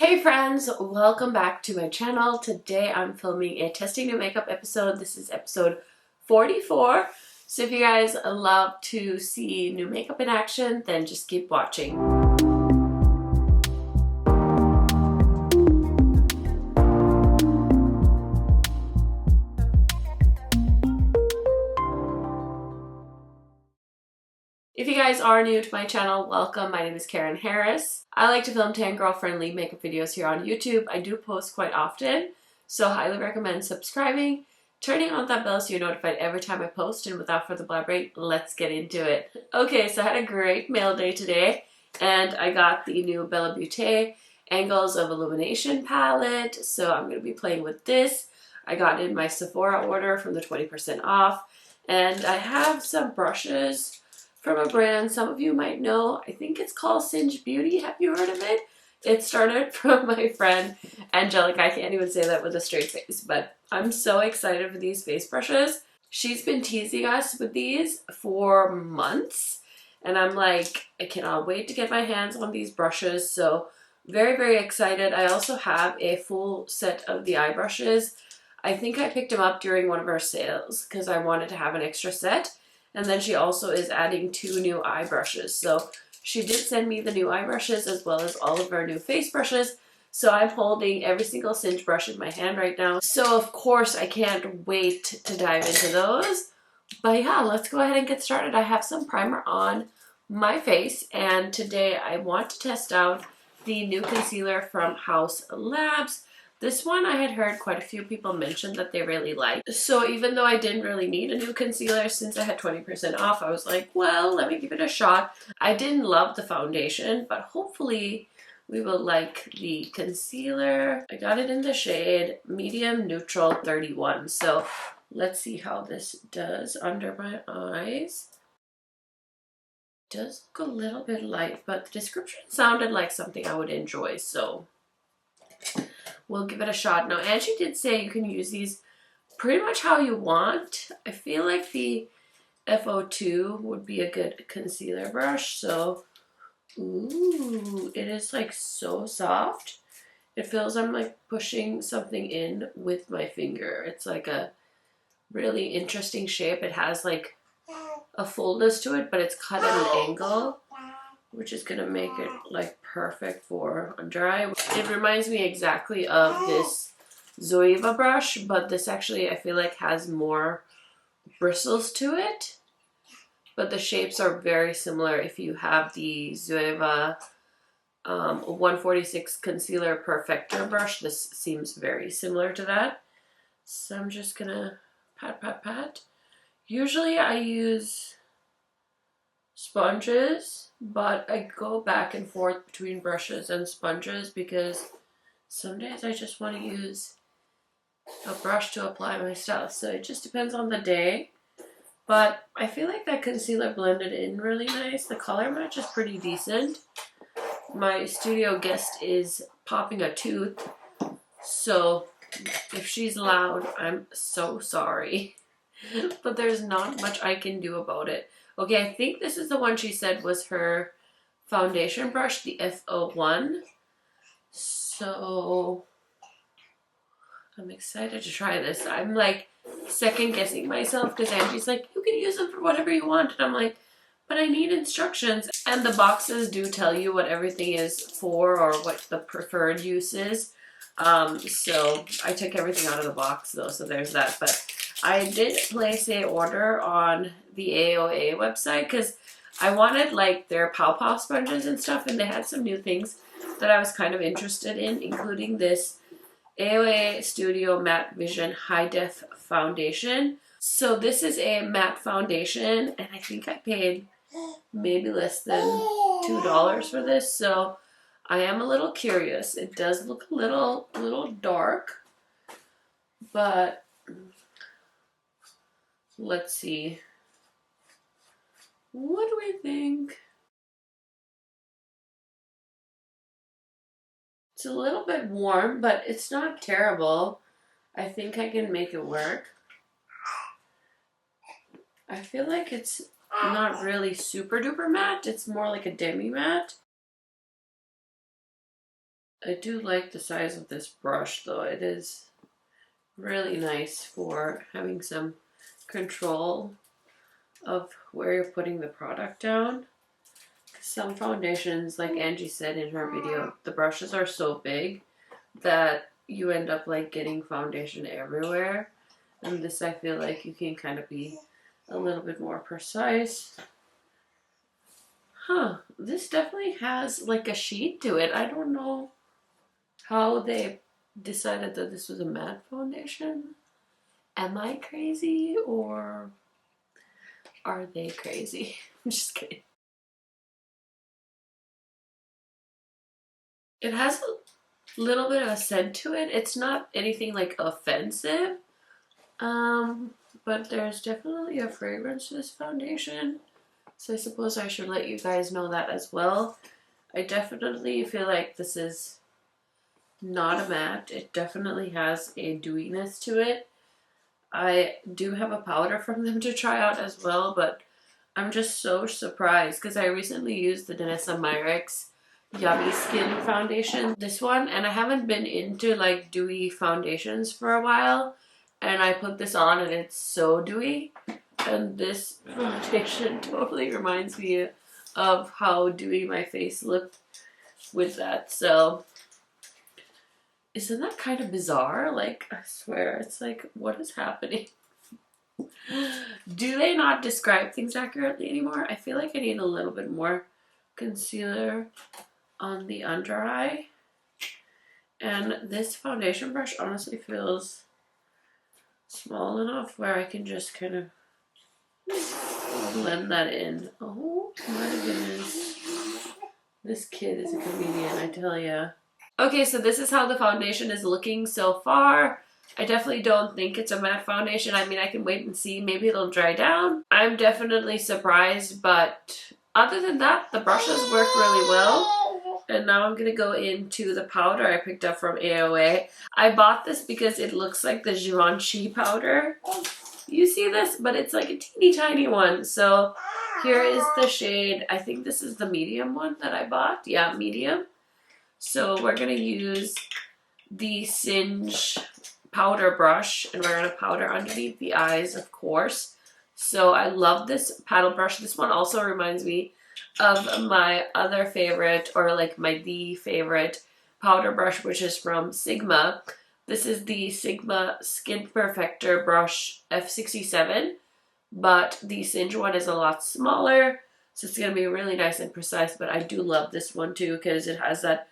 Hey friends, welcome back to my channel. Today I'm filming a testing new makeup episode. This is episode 44. So if you guys love to see new makeup in action, then just keep watching. If you guys are new to my channel, welcome. My name is KARENHARRIS. I like to film tan girl friendly makeup videos here on YouTube. I do post quite often, so highly recommend subscribing, turning on that bell so you're notified every time I post, and without further blabbering, let's get into it. Okay, so I had a great mail day today, and I got the new Beaute Angles of Illumination palette, so I'm going to be playing with this. I got in my Sephora order from the 20% off, and I have some brushes from a brand some of you might know. I think it's called Singe Beauty. Have you heard of it? It started from my friend Angelica. I can't even say that with a straight face, but I'm so excited for these face brushes. She's been teasing us with these for months, and I'm like, I cannot wait to get my hands on these brushes. So very, very excited. I also have a full set of the eye brushes. I think I picked them up during one of our sales because I wanted to have an extra set. And then she also is adding 2 new eye brushes. So she did send me the new eye brushes as well as all of her new face brushes. So I'm holding every single Singe brush in my hand right now. So of course I can't wait to dive into those. But yeah, let's go ahead and get started. I have some primer on my face, and today I want to test out the new concealer from Haus Labs. This one I had heard quite a few people mention that they really liked. So even though I didn't really need a new concealer since I had 20% off, I was like, well, let me give it a shot. I didn't love the foundation, but hopefully we will like the concealer. I got it in the shade Medium Neutral 31. So let's see how this does under my eyes. It does look a little bit light, but the description sounded like something I would enjoy, so we'll give it a shot. Now, Angie did say you can use these pretty much how you want. I feel like the F02 would be a good concealer brush. So, ooh, it is like so soft. It feels I'm like pushing something in with my finger. It's like a really interesting shape. It has like a fullness to it, but it's cut at an angle, which is gonna make it like perfect for under eye. It reminds me exactly of this Zoeva brush, but this actually I feel like has more bristles to it. But the shapes are very similar. If you have the Zoeva 146 Concealer Perfector brush, this seems very similar to that. So I'm just gonna pat, pat, pat. Usually I use sponges, but I go back and forth between brushes and sponges because some days I just want to use a brush to apply my stuff. So it just depends on the day. But I feel like that concealer blended in really nice. The color match is pretty decent. My studio guest is popping a tooth, so if she's loud, I'm so sorry. But there's not much I can do about it. Okay, I think this is the one she said was her foundation brush, the F01. So I'm excited to try this. I'm like second guessing myself because Angie's like, you can use them for whatever you want. And I'm like, but I need instructions. And the boxes do tell you what everything is for or what the preferred use is. So I took everything out of the box though, so there's that. But I did place a order on the AOA website because I wanted like their Pow Pow sponges and stuff, and they had some new things that I was kind of interested in, including this AOA Studio Matte Vision High Def Foundation. So this is a matte foundation, and I think I paid maybe less than $2 for this, so I am a little curious. It does look a little dark, but let's see. What do we think? It's a little bit warm, but it's not terrible. I think I can make it work. I feel like it's not really super duper matte. It's more like a demi matte. I do like the size of this brush though. It is really nice for having some control of where you're putting the product down. Some foundations, like Angie said in her video, the brushes are so big that you end up like getting foundation everywhere. And this, I feel like you can kind of be a little bit more precise. Huh, this definitely has like a sheet to it. I don't know how they decided that this was a matte foundation. Am I crazy or are they crazy? I'm just kidding. It has a little bit of a scent to it. It's not anything like offensive, but there's definitely a fragrance to this foundation. So I suppose I should let you guys know that as well. I definitely feel like this is not a matte. It definitely has a dewiness to it. I do have a powder from them to try out as well, but I'm just so surprised because I recently used the Denona Yummy Skin foundation, this one, and I haven't been into like dewy foundations for a while, and I put this on and it's so dewy, and this foundation totally reminds me of how dewy my face looked with that. So isn't that kind of bizarre? Like, I swear, it's like, what is happening? Do they not describe things accurately anymore? I feel like I need a little bit more concealer on the under eye. And this foundation brush honestly feels small enough where I can just kind of blend that in. Oh my goodness. This kid is a comedian, I tell ya. Okay, so this is how the foundation is looking so far. I definitely don't think it's a matte foundation. I mean, I can wait and see. Maybe it'll dry down. I'm definitely surprised, but other than that, the brushes work really well. And now I'm going to go into the powder I picked up from AOA. I bought this because it looks like the Givenchy powder. You see this? But it's like a teeny tiny one. So here is the shade. I think this is the medium one that I bought. Yeah, medium. So we're going to use the Singe powder brush, and we're going to powder underneath the eyes, of course. So I love this paddle brush. This one also reminds me of my other favorite, or like the favorite powder brush, which is from Sigma. This is the Sigma Skin Perfector brush F67, but the Singe one is a lot smaller, so it's going to be really nice and precise. But I do love this one too because it has that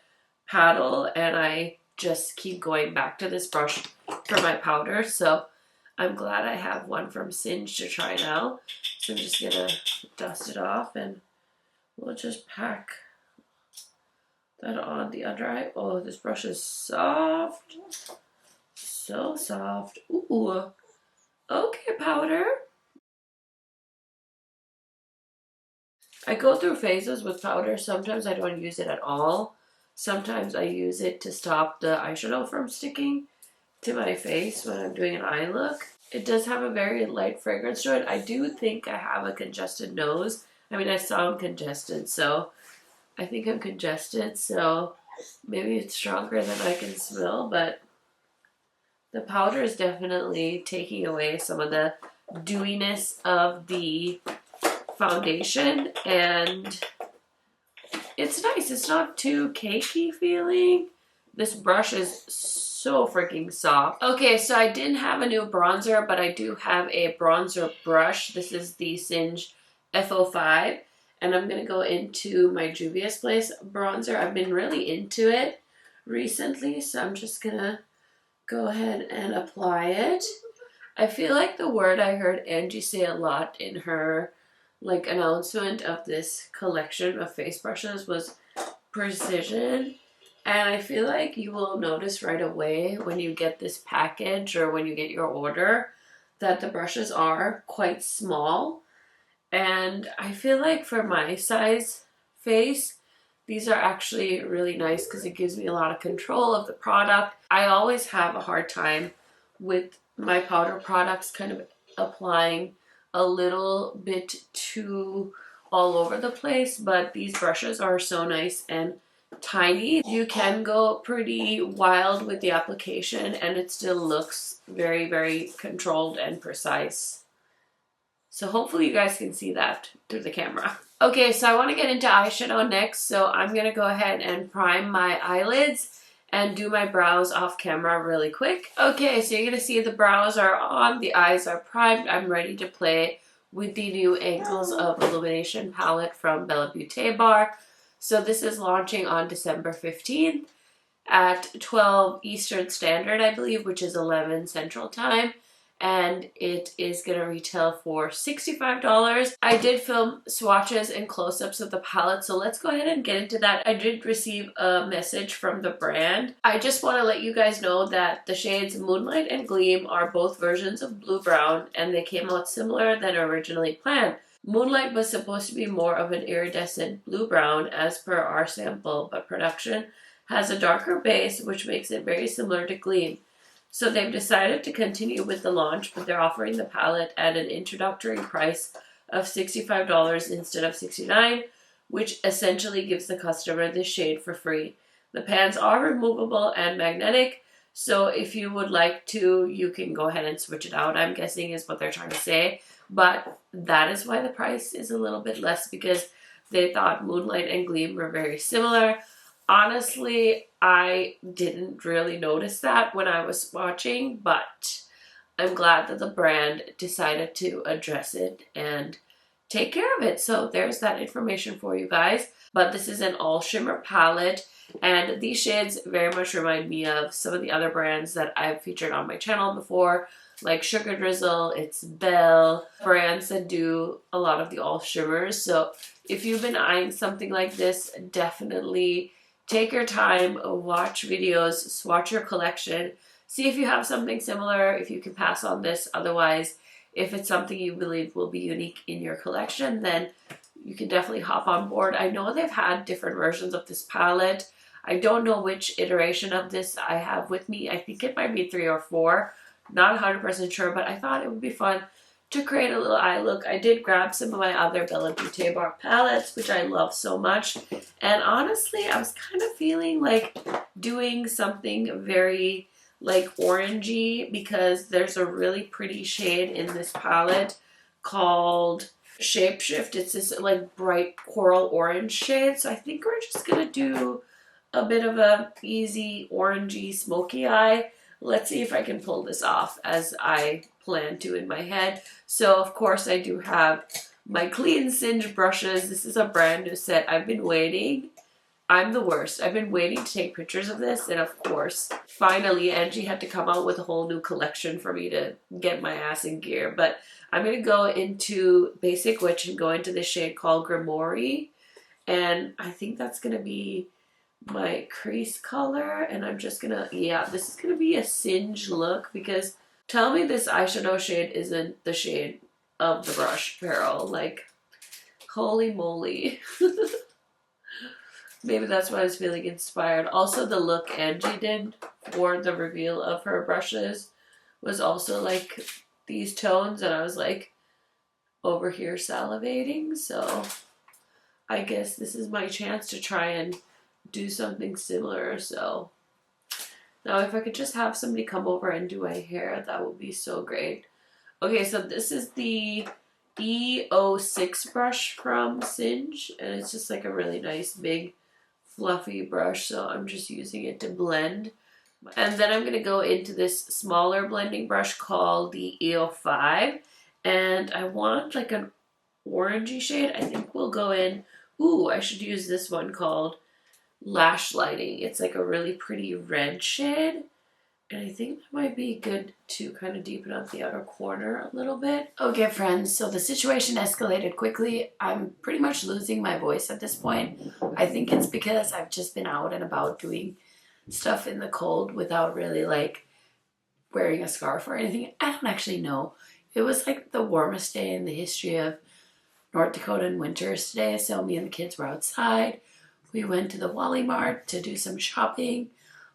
paddle, and I just keep going back to this brush for my powder. So I'm glad I have one from Singe to try now. So I'm just gonna dust it off and we'll just pack that on the under eye. Oh, this brush is soft. So soft. Ooh. Okay, powder. I go through phases with powder. Sometimes I don't use it at all. Sometimes I use it to stop the eyeshadow from sticking to my face when I'm doing an eye look. It does have a very light fragrance to it. I do think I have a congested nose. I mean, I sound congested, so I think I'm congested, so maybe it's stronger than I can smell, but the powder is definitely taking away some of the dewiness of the foundation, and it's nice. It's not too cakey feeling. This brush is so freaking soft. Okay, so I didn't have a new bronzer, but I do have a bronzer brush. This is the Singe F05, and I'm going to go into my Juvia's Place bronzer. I've been really into it recently, so I'm just going to go ahead and apply it. I feel like the word I heard Angie say a lot in her like announcement of this collection of face brushes was precision, and I feel like you will notice right away when you get this package or when you get your order that the brushes are quite small, and I feel like for my size face these are actually really nice because it gives me a lot of control of the product. I always have a hard time with my powder products kind of applying a little bit too all over the place, but these brushes are so nice and tiny. You can go pretty wild with the application and it still looks very, very controlled and precise. So hopefully you guys can see that through the camera. Okay, so I want to get into eyeshadow next. So I'm going to go ahead and prime my eyelids and do my brows off camera really quick. Okay, so you're going to see the brows are on, the eyes are primed. I'm ready to play with the new Angles of Illumination palette from Bella Beaute bar. So this is launching on December 15th at 12 Eastern Standard, I believe, which is 11 Central Time. And it is going to retail for $65. I did film swatches and close-ups of the palette, so let's go ahead and get into that. I did receive a message from the brand. I just want to let you guys know that the shades Moonlight and Gleam are both versions of Blue Brown, and they came out similar than originally planned. Moonlight was supposed to be more of an iridescent blue brown as per our sample, but production has a darker base, which makes it very similar to Gleam. So they've decided to continue with the launch, but they're offering the palette at an introductory price of $65 instead of $69, which essentially gives the customer this shade for free. The pans are removable and magnetic, so if you would like to, you can go ahead and switch it out, I'm guessing is what they're trying to say. But that is why the price is a little bit less, because they thought Moonlight and Gleam were very similar. Honestly, I didn't really notice that when I was watching, but I'm glad that the brand decided to address it and take care of it. So there's that information for you guys. But this is an all shimmer palette, and these shades very much remind me of some of the other brands that I've featured on my channel before, like SugarDrizzle, It's Belle, brands that do a lot of the all shimmers. So if you've been eyeing something like this, definitely take your time, watch videos, swatch your collection, see if you have something similar, if you can pass on this. Otherwise, if it's something you believe will be unique in your collection, then you can definitely hop on board. I know they've had different versions of this palette. I don't know which iteration of this I have with me. I think it might be 3 or 4. Not 100% sure, but I thought it would be fun to create a little eye look. I did grab some of my other Bella Beaute bar palettes, which I love so much. And honestly, I was kind of feeling like doing something very like orangey, because there's a really pretty shade in this palette called Shapeshift. It's this like bright coral orange shade. So I think we're just going to do a bit of a easy orangey smoky eye. Let's see if I can pull this off as I plan to in my head. So of course I do have my clean Singe brushes. This is a brand new set. I've been waiting. I'm the worst. I've been waiting to take pictures of this, and of course, finally Angie had to come out with a whole new collection for me to get my ass in gear. But I'm going to go into Basic Witch and go into this shade called Grimoire, and I think that's going to be my crease color. And I'm just gonna, yeah, this is gonna be a Singe look, because tell me this eyeshadow shade isn't the shade of the brush barrel. Like, holy moly. Maybe that's why I was feeling inspired. Also, the look Angie did for the reveal of her brushes was also like these tones, and I was like over here salivating. So I guess this is my chance to try and do something similar. So now if I could just have somebody come over and do my hair, that would be so great. Okay, so this is the E.44 brush from Singe, and it's just like a really nice big fluffy brush, so I'm just using it to blend. And then I'm going to go into this smaller blending brush called the E.05, and I want like an orangey shade. I think we'll go in, ooh, I should use this one called Lash Lighting. It's like a really pretty red shade, and I think that might be good to kind of deepen up the outer corner a little bit. Okay, friends, so the situation escalated quickly. I'm pretty much losing my voice at this point. I think it's because I've just been out and about doing stuff in the cold without really like wearing a scarf or anything. I don't actually know. It was like the warmest day in the history of North Dakota in winters today, so me and the kids were outside. We went to the Wally Mart to do some shopping,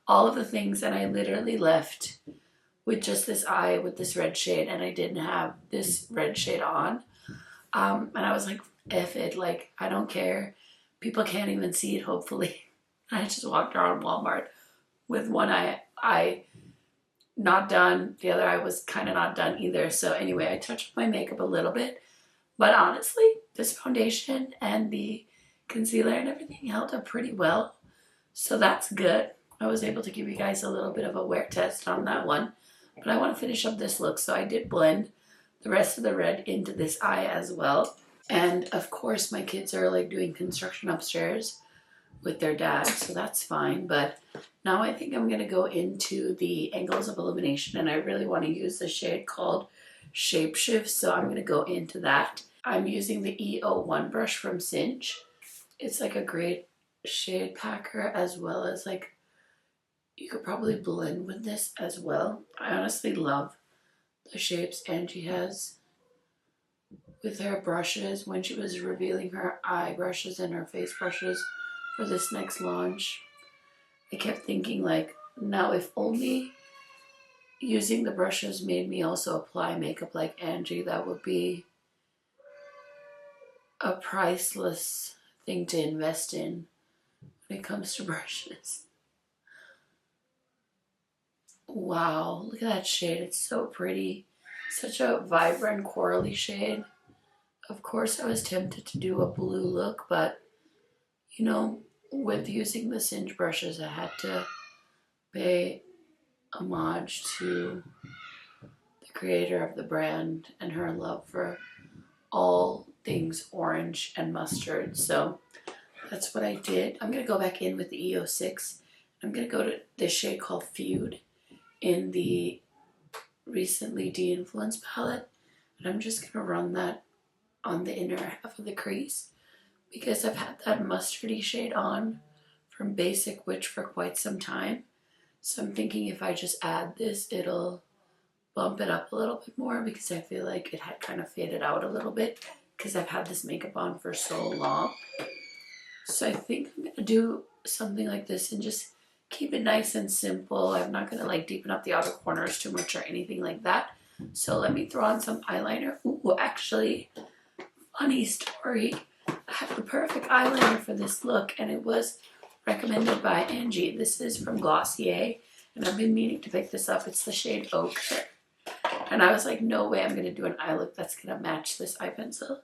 all of the things, and I literally left with just this eye with this red shade, and I didn't have this red shade on. And I was like, F it, like, I don't care. People can't even see it, hopefully. I just walked around Walmart with one eye not done. The other eye was kind of not done either. So anyway, I touched my makeup a little bit. But honestly, this foundation and the concealer and everything held up pretty well. So that's good. I was able to give you guys a little bit of a wear test on that one. But I want to finish up this look. So I did blend the rest of the red into this eye as well. And of course, my kids are like doing construction upstairs with their dad. So that's fine. But now I think I'm going to go into the angles of illumination. And I really want to use the shade called Shapeshift. So I'm going to go into that. I'm using the E.44 brush from Singe. It's like a great shade packer, as well as like you could probably blend with this as well. I honestly love the shapes Angie has with her brushes when she was revealing her eye brushes and her face brushes for this next launch. I kept thinking like, now if only using the brushes made me also apply makeup like Angie, that would be a priceless thing to invest in when it comes to brushes. Wow, look at that shade. It's so pretty. Such a vibrant corally shade. Of course, I was tempted to do a blue look, but you know, with using the Singe brushes, I had to pay homage to the creator of the brand and her love for all things orange and mustard. So that's what I did. I'm going to go back in with the E06. I'm going to go to this shade called Feud in the recently de-influenced palette. And I'm just going to run that on the inner half of the crease because I've had that mustardy shade on from Basic Witch for quite some time. So I'm thinking if I just add this, it'll bump it up a little bit more because I feel like it had kind of faded out a little bit because I've had this makeup on for so long. So I think I'm going to do something like this and just keep it nice and simple. I'm not going to like deepen up the outer corners too much or anything like that. So let me throw on some eyeliner. Ooh, actually, funny story. I have the perfect eyeliner for this look and it was recommended by Angie. This is from Glossier and I've been meaning to pick this up. It's the shade Ochre. And I was like, no way I'm going to do an eye look that's going to match this eye pencil.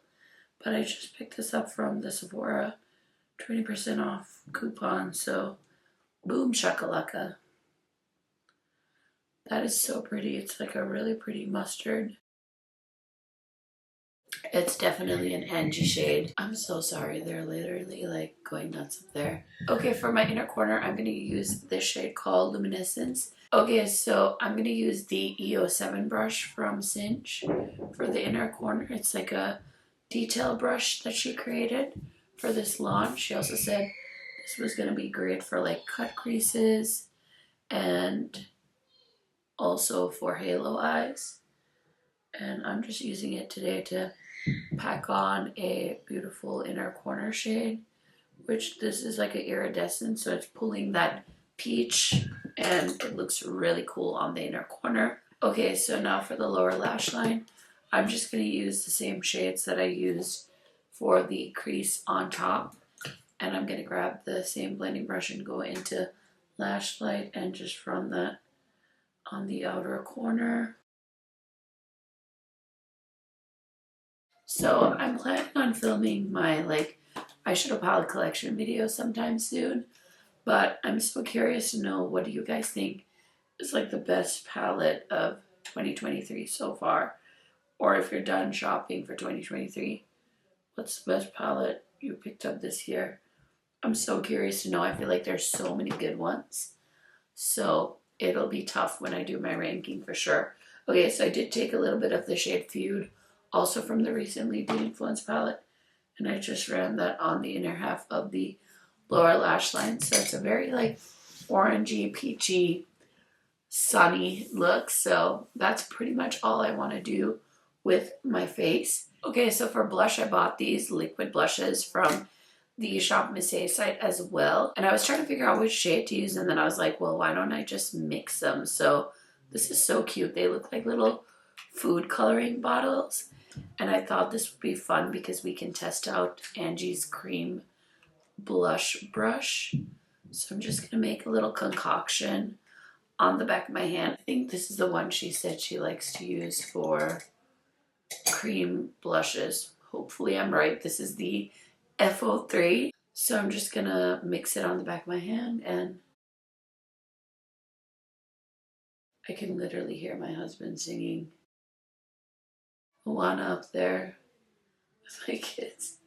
But I just picked this up from the Sephora 20% off coupon. So boom shakalaka. That is so pretty. It's like a really pretty mustard. It's definitely an Angie shade. I'm so sorry. They're literally like going nuts up there. Okay, for my inner corner, I'm going to use this shade called Luminescence. Okay, so I'm going to use the E07 brush from Singe for the inner corner. It's like a detail brush that she created for this launch. She also said this was going to be great for like cut creases and also for halo eyes. And I'm just using it today to pack on a beautiful inner corner shade, which this is like an iridescent, so it's pulling that peach and it looks really cool on the inner corner. Okay, so now for the lower lash line, I'm just going to use the same shades that I used for the crease on top. And I'm going to grab the same blending brush and go into Lash Light and just run that on the outer corner. So I'm planning on filming my like eyeshadow palette collection video sometime soon. But I'm so curious to know, what do you guys think is like the best palette of 2023 so far? Or if you're done shopping for 2023, what's the best palette you picked up this year? I'm so curious to know. I feel like there's so many good ones. So it'll be tough when I do my ranking for sure. Okay, so I did take a little bit of the shade Feud, also from the recently de-influenced palette. And I just ran that on the inner half of the lower lash line. So it's a very like orangey, peachy, sunny look. So that's pretty much all I want to do with my face. Okay, so for blush, I bought these liquid blushes from the Shop Miss A site as well. And I was trying to figure out which shade to use, and then I was like, well, why don't I just mix them? So this is so cute. They look like little food coloring bottles. And I thought this would be fun because we can test out Angie's cream blush brush. So I'm just gonna make a little concoction on the back of my hand. I think this is the one she said she likes to use for cream blushes. Hopefully I'm right. This is the F03. So I'm just gonna mix it on the back of my hand, and I can literally hear my husband singing Moana up there with my kids.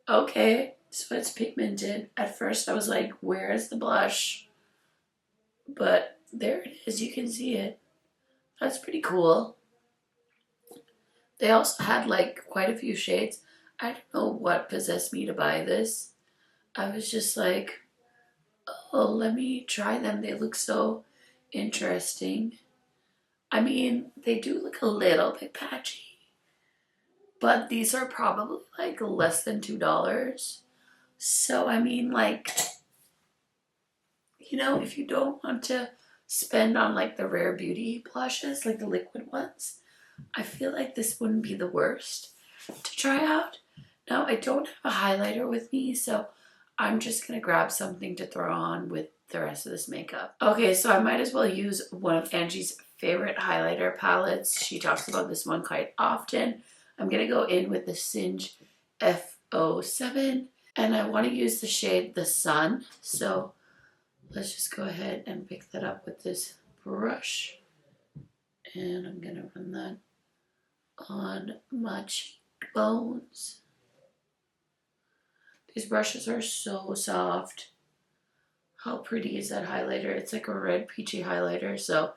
Okay, so it's pigmented. At first I was like, where is the blush? But there it is, you can see it. That's pretty cool. They also had like quite a few shades. I don't know what possessed me to buy this. I was just like, oh, let me try them. They look so interesting. I mean, they do look a little bit patchy, but these are probably like less than $2. So, I mean, like, you know, if you don't want to spend on like the Rare Beauty blushes, like the liquid ones, I feel like this wouldn't be the worst to try out. Now, I don't have a highlighter with me, so I'm just going to grab something to throw on with the rest of this makeup. Okay, so I might as well use one of Angie's favorite highlighter palettes. She talks about this one quite often. I'm going to go in with the Singe F07, and I want to use the shade The Sun. So let's just go ahead and pick that up with this brush. And I'm going to run that on my cheekbones. These brushes are so soft. How pretty is that highlighter? It's like a red peachy highlighter, so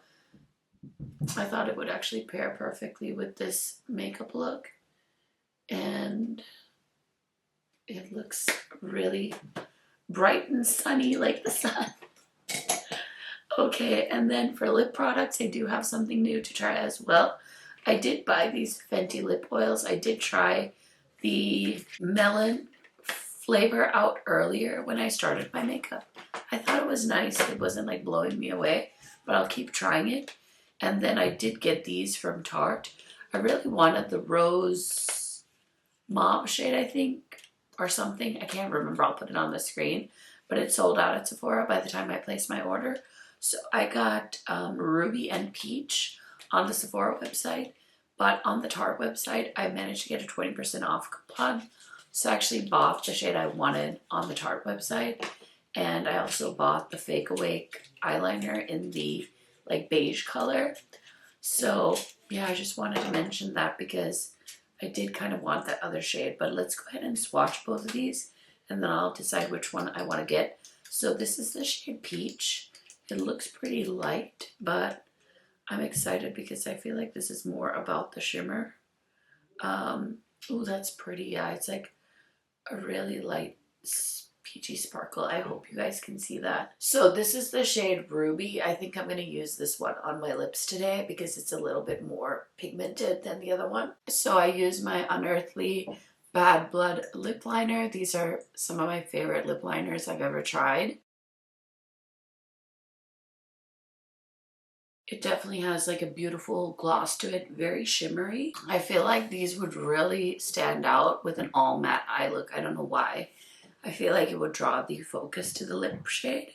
I thought it would actually pair perfectly with this makeup look. And it looks really bright and sunny like the sun. Okay, and then for lip products, I do have something new to try as well. I did buy these Fenty lip oils. I did try the melon flavor out earlier when I started my makeup. I thought it was nice. It wasn't like blowing me away, but I'll keep trying it. And then I did get these from Tarte. I really wanted the Rose Mauve shade, I think, or something. I can't remember. I'll put it on the screen. But it sold out at Sephora by the time I placed my order. So I got Ruby and Peach on the Sephora website. But on the Tarte website, I managed to get a 20% off coupon. So I actually bought the shade I wanted on the Tarte website. And I also bought the Fake Awake eyeliner in the like beige color. So yeah, I just wanted to mention that because I did kind of want that other shade. But let's go ahead and swatch both of these, and then I'll decide which one I want to get. So this is the shade Peach. It looks pretty light, but I'm excited because I feel like this is more about the shimmer. Oh, that's pretty. Yeah, it's like a really light peachy sparkle. I hope you guys can see that. So this is the shade Ruby. I think I'm going to use this one on my lips today because it's a little bit more pigmented than the other one. So I use my Unearthly Bad Blood lip liner. These are some of my favorite lip liners I've ever tried. It definitely has like a beautiful gloss to it, very shimmery. I feel like these would really stand out with an all matte eye look. I don't know why. I feel like it would draw the focus to the lip shade.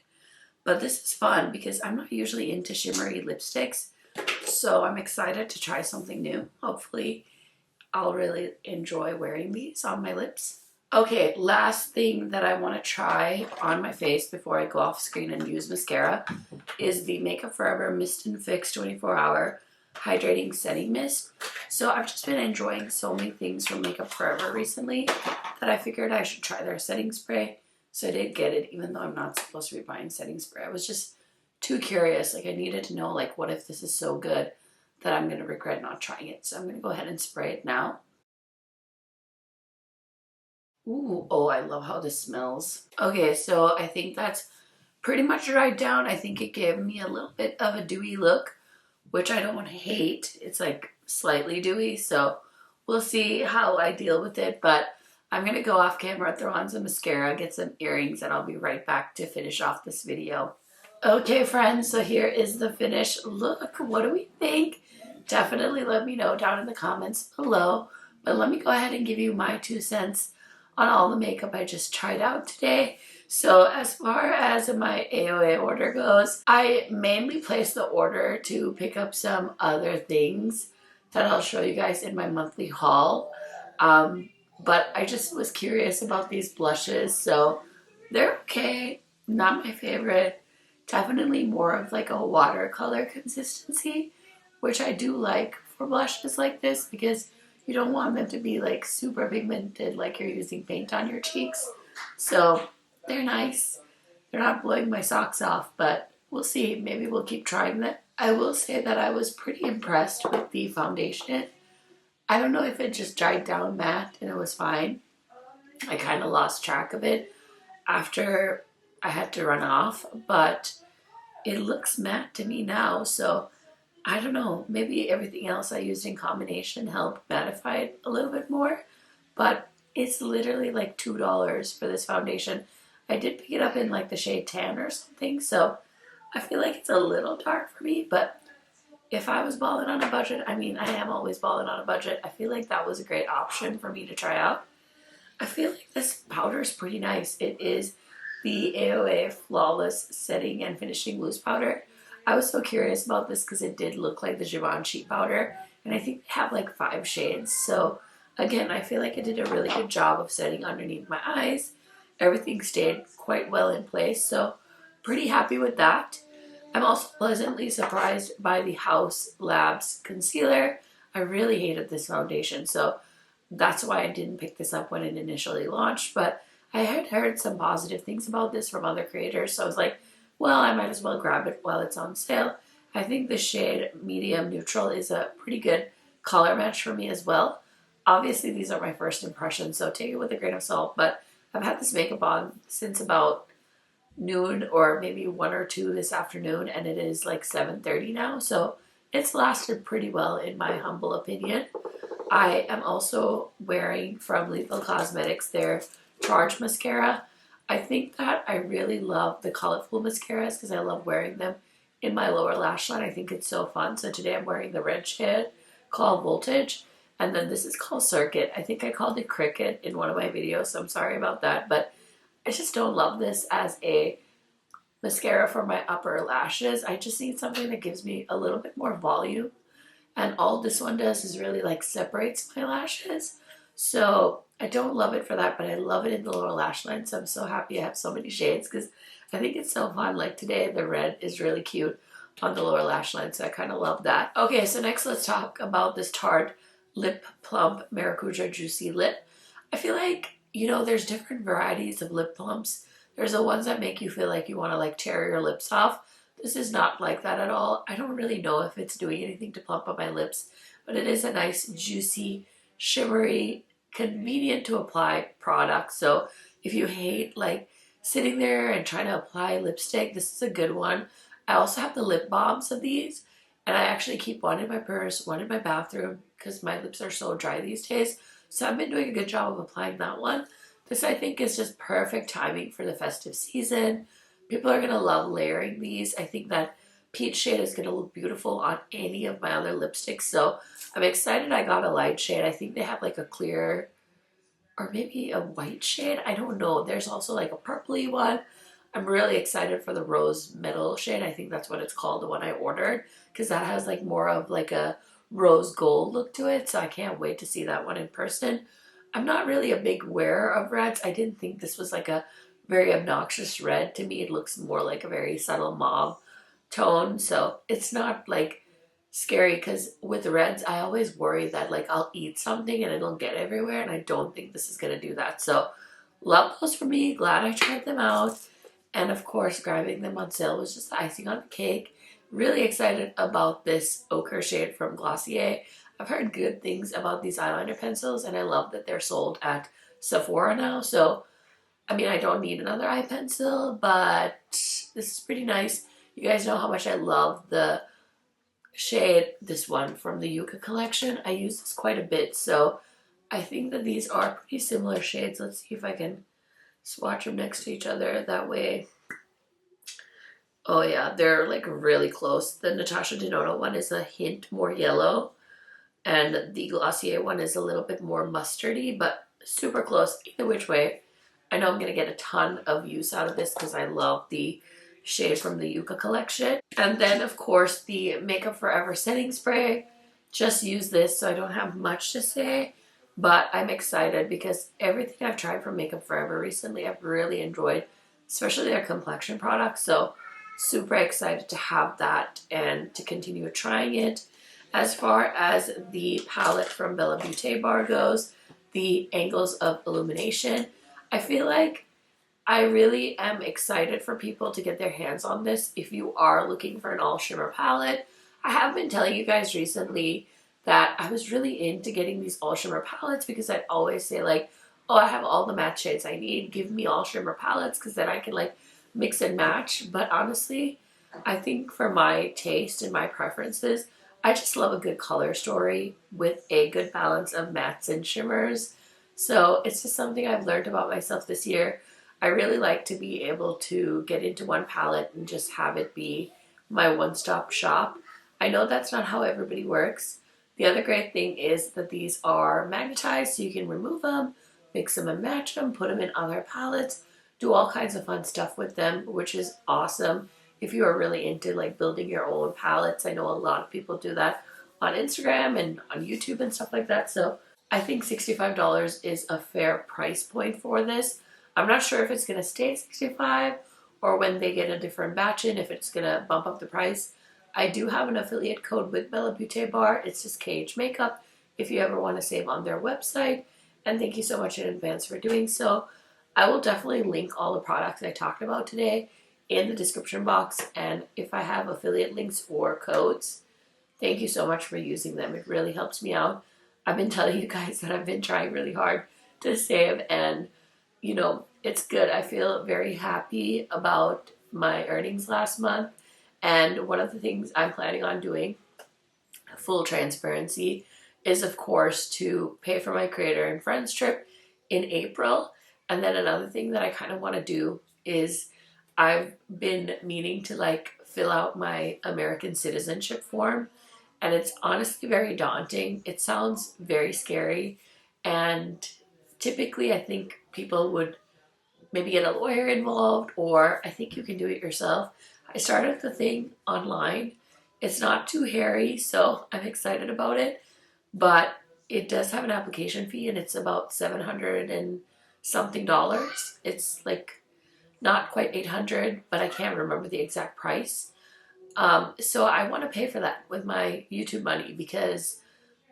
But this is fun because I'm not usually into shimmery lipsticks. So I'm excited to try something new. Hopefully I'll really enjoy wearing these on my lips. Okay, last thing that I want to try on my face before I go off screen and use mascara is the Makeup Forever Mist and Fix 24-Hour Hydrating Setting Mist. So I've just been enjoying so many things from Makeup Forever recently that I figured I should try their setting spray. So I did get it, even though I'm not supposed to be buying setting spray. I was just too curious. Like, I needed to know, like, what if this is so good that I'm going to regret not trying it. So I'm going to go ahead and spray it now. Ooh, oh, I love how this smells. Okay, so I think that's pretty much dried down. I think it gave me a little bit of a dewy look, which I don't hate. It's like slightly dewy, so we'll see how I deal with it. But I'm going to go off camera, throw on some mascara, get some earrings, and I'll be right back to finish off this video. Okay, friends, so here is the finished look. What do we think? Definitely let me know down in the comments below. But let me go ahead and give you my 2 cents on all the makeup I just tried out today. So as far as my AOA order goes, I mainly placed the order to pick up some other things that I'll show you guys in my monthly haul. But I just was curious about these blushes, so they're okay. Not my favorite. Definitely more of like a watercolor consistency, which I do like for blushes like this because you don't want them to be like super pigmented like you're using paint on your cheeks. So they're nice. They're not blowing my socks off, but we'll see. Maybe we'll keep trying them. I will say that I was pretty impressed with the foundation. I don't know if it just dried down matte and it was fine. I kind of lost track of it after I had to run off, but it looks matte to me now, so I don't know. Maybe everything else I used in combination helped mattify it a little bit more, but it's literally like $2 for this foundation. I did pick it up in like the shade tan or something, so I feel like it's a little dark for me, but if I was balling on a budget, I mean, I am always balling on a budget. I feel like that was a great option for me to try out. I feel like this powder is pretty nice. It is the AOA Flawless Setting and Finishing Loose Powder. I was so curious about this because it did look like the Givenchy powder, and I think they have like 5 shades. So again, I feel like it did a really good job of setting underneath my eyes. Everything stayed quite well in place, so pretty happy with that. I'm also pleasantly surprised by the House Labs concealer. I really hated this foundation, so that's why I didn't pick this up when it initially launched, but I had heard some positive things about this from other creators, so I was like, well, I might as well grab it while it's on sale. I think the shade Medium Neutral is a pretty good color match for me as well. Obviously, these are my first impressions, so take it with a grain of salt, but I've had this makeup on since about noon or maybe 1 or 2 this afternoon, and it is like 7:30 now, so it's lasted pretty well in my humble opinion. I am also wearing from Lethal Cosmetics their Charge Mascara. I think that I really love the colorful mascaras because I love wearing them in my lower lash line. I think it's so fun. So today I'm wearing the red shade called Voltage, and then this is called Circuit. I think I called it Cricket in one of my videos, so I'm sorry about that, but I just don't love this as a mascara for my upper lashes. I just need something that gives me a little bit more volume. And all this one does is really like separates my lashes. So I don't love it for that, but I love it in the lower lash line. So I'm so happy I have so many shades because I think it's so fun. Like today, the red is really cute on the lower lash line. So I kind of love that. Okay, so next let's talk about this Tarte Lip Plump Maracuja Juicy Lip. I feel like, you know, there's different varieties of lip plumps. There's the ones that make you feel like you want to like tear your lips off. This is not like that at all. I don't really know if it's doing anything to plump up my lips, but it is a nice, juicy, shimmery, convenient to apply product. So if you hate like sitting there and trying to apply lipstick, this is a good one. I also have the lip balms of these, and I actually keep one in my purse, one in my bathroom because my lips are so dry these days. So I've been doing a good job of applying that one. This I think is just perfect timing for the festive season. People are going to love layering these. I think that peach shade is going to look beautiful on any of my other lipsticks. So I'm excited I got a light shade. I think they have like a clear or maybe a white shade. I don't know. There's also like a purpley one. I'm really excited for the rose metal shade. I think that's what it's called, the one I ordered, because that has like more of like a rose gold look to it. So I can't wait to see that one in person. I'm not really a big wearer of reds. I didn't think this was like a very obnoxious red. To me, it looks more like a very subtle mauve tone. So it's not like scary because with reds, I always worry that like I'll eat something and it'll get everywhere. And I don't think this is going to do that. So love those for me. Glad I tried them out. And of course, grabbing them on sale was just the icing on the cake. Really excited about this ochre shade from Glossier. I've heard good things about these eyeliner pencils, and I love that they're sold at Sephora now. So, I mean, I don't need another eye pencil, but this is pretty nice. You guys know how much I love the shade, this one from the Yucca collection. I use this quite a bit, so I think that these are pretty similar shades. Let's see if I can swatch them next to each other. That way, oh yeah, they're like really close. The Natasha Denona one is a hint more yellow, and the Glossier one is a little bit more mustardy, but super close. Either which way, I know I'm going to get a ton of use out of this because I love the shade from the Yucca collection. And then, of course, the Makeup Forever setting spray. Just use this, so I don't have much to say. But I'm excited because everything I've tried from Makeup Forever recently, I've really enjoyed, especially their complexion products. So super excited to have that and to continue trying it. As far as the palette from Bella Beaute bar goes, the Angles of Illumination, I feel like I really am excited for people to get their hands on this if you are looking for an all shimmer palette. I have been telling you guys recently that I was really into getting these all shimmer palettes because I'd always say like, oh, I have all the matte shades I need, give me all shimmer palettes because then I can like mix and match. But honestly, I think for my taste and my preferences, I just love a good color story with a good balance of mattes and shimmers. So it's just something I've learned about myself this year. I really like to be able to get into one palette and just have it be my one-stop shop. I know that's not how everybody works. The other great thing is that these are magnetized, so you can remove them, mix them and match them, put them in other palettes, do all kinds of fun stuff with them, which is awesome if you are really into like building your own palettes. I know a lot of people do that on Instagram and on YouTube and stuff like that. So I think $65 is a fair price point for this. I'm not sure if it's going to stay at $65 or when they get a different batch in, if it's going to bump up the price. I do have an affiliate code with Bella Beaute Bar. It's just KHMAKEUP if you ever want to save on their website. And thank you so much in advance for doing so. I will definitely link all the products I talked about today in the description box. And if I have affiliate links or codes, thank you so much for using them. It really helps me out. I've been telling you guys that I've been trying really hard to save, and you know, it's good. I feel very happy about my earnings last month. And one of the things I'm planning on doing, full transparency, is of course to pay for my creator and friends trip in April. And then another thing that I kind of want to do is I've been meaning to like fill out my American citizenship form. And it's honestly very daunting. It sounds very scary. And typically I think people would maybe get a lawyer involved, or I think you can do it yourself. I started the thing online. It's not too hairy, so I'm excited about it. But it does have an application fee, and it's about $700 and something dollars. It's like not quite $800, but I can't remember the exact price. So I want to pay for that with my YouTube money because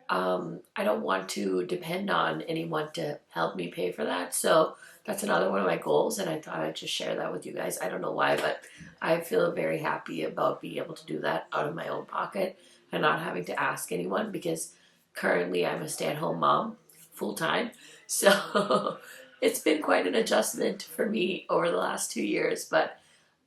I don't want to depend on anyone to help me pay for that. So that's another one of my goals, and I thought I'd just share that with you guys. I don't know why, but I feel very happy about being able to do that out of my own pocket and not having to ask anyone, because currently I'm a stay-at-home mom full-time. So it's been quite an adjustment for me over the last 2 years, but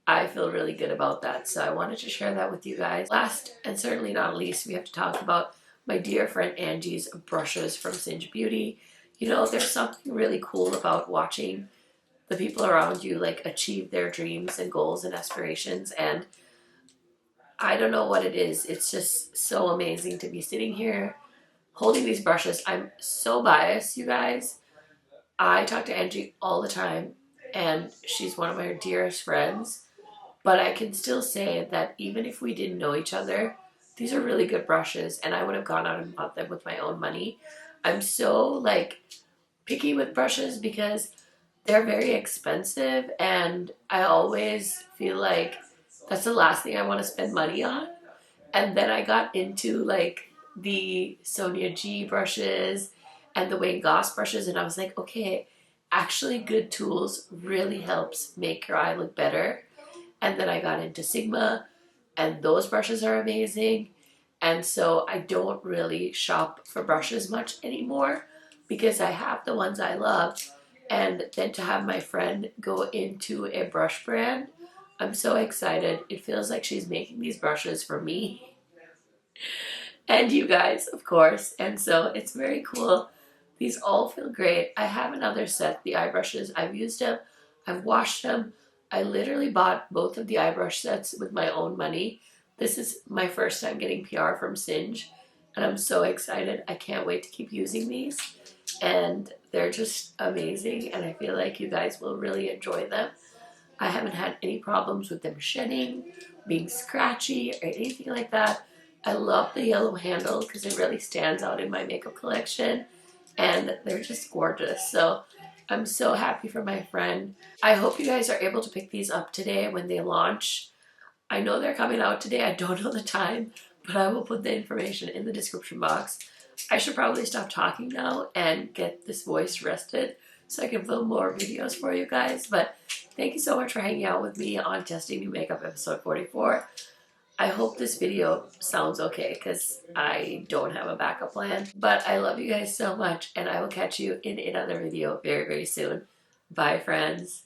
I feel really good about that. So I wanted to share that with you guys. Last and certainly not least, we have to talk about my dear friend Angie's brushes from Singe Beauty. You know, there's something really cool about watching the people around you like achieve their dreams and goals and aspirations, and I don't know what it is. It's just so amazing to be sitting here holding these brushes. I'm so biased, you guys. I talk to Angie all the time, and she's one of my dearest friends, but I can still say that even if we didn't know each other, these are really good brushes, and I would have gone out and bought them with my own money. I'm so like picky with brushes because they're very expensive, and I always feel like that's the last thing I want to spend money on. And then I got into like the Sonia G brushes and the Wayne Goss brushes, and I was like, okay, actually good tools really helps make your eye look better. And then I got into Sigma, and those brushes are amazing. And so I don't really shop for brushes much anymore because I have the ones I love. And then to have my friend go into a brush brand, I'm so excited. It feels like she's making these brushes for me and you guys, of course. And so it's very cool. These all feel great. I have another set, the eye brushes. I've used them. I've washed them. I literally bought both of the eye brush sets with my own money. This is my first time getting PR from Singe, and I'm so excited. I can't wait to keep using these. And They're just amazing, and I feel like you guys will really enjoy them. I haven't had any problems with them shedding, being scratchy, or anything like that. I love the yellow handle because it really stands out in my makeup collection, and they're just gorgeous. So I'm so happy for my friend. I hope you guys are able to pick these up today when they launch. I know they're coming out today. I don't know the time, but I will put the information in the description box. I should probably stop talking now and get this voice rested so I can film more videos for you guys. But thank you so much for hanging out with me on Testing New Makeup episode 44. I hope this video sounds okay because I don't have a backup plan. But I love you guys so much, and I will catch you in another video very, very soon. Bye, friends.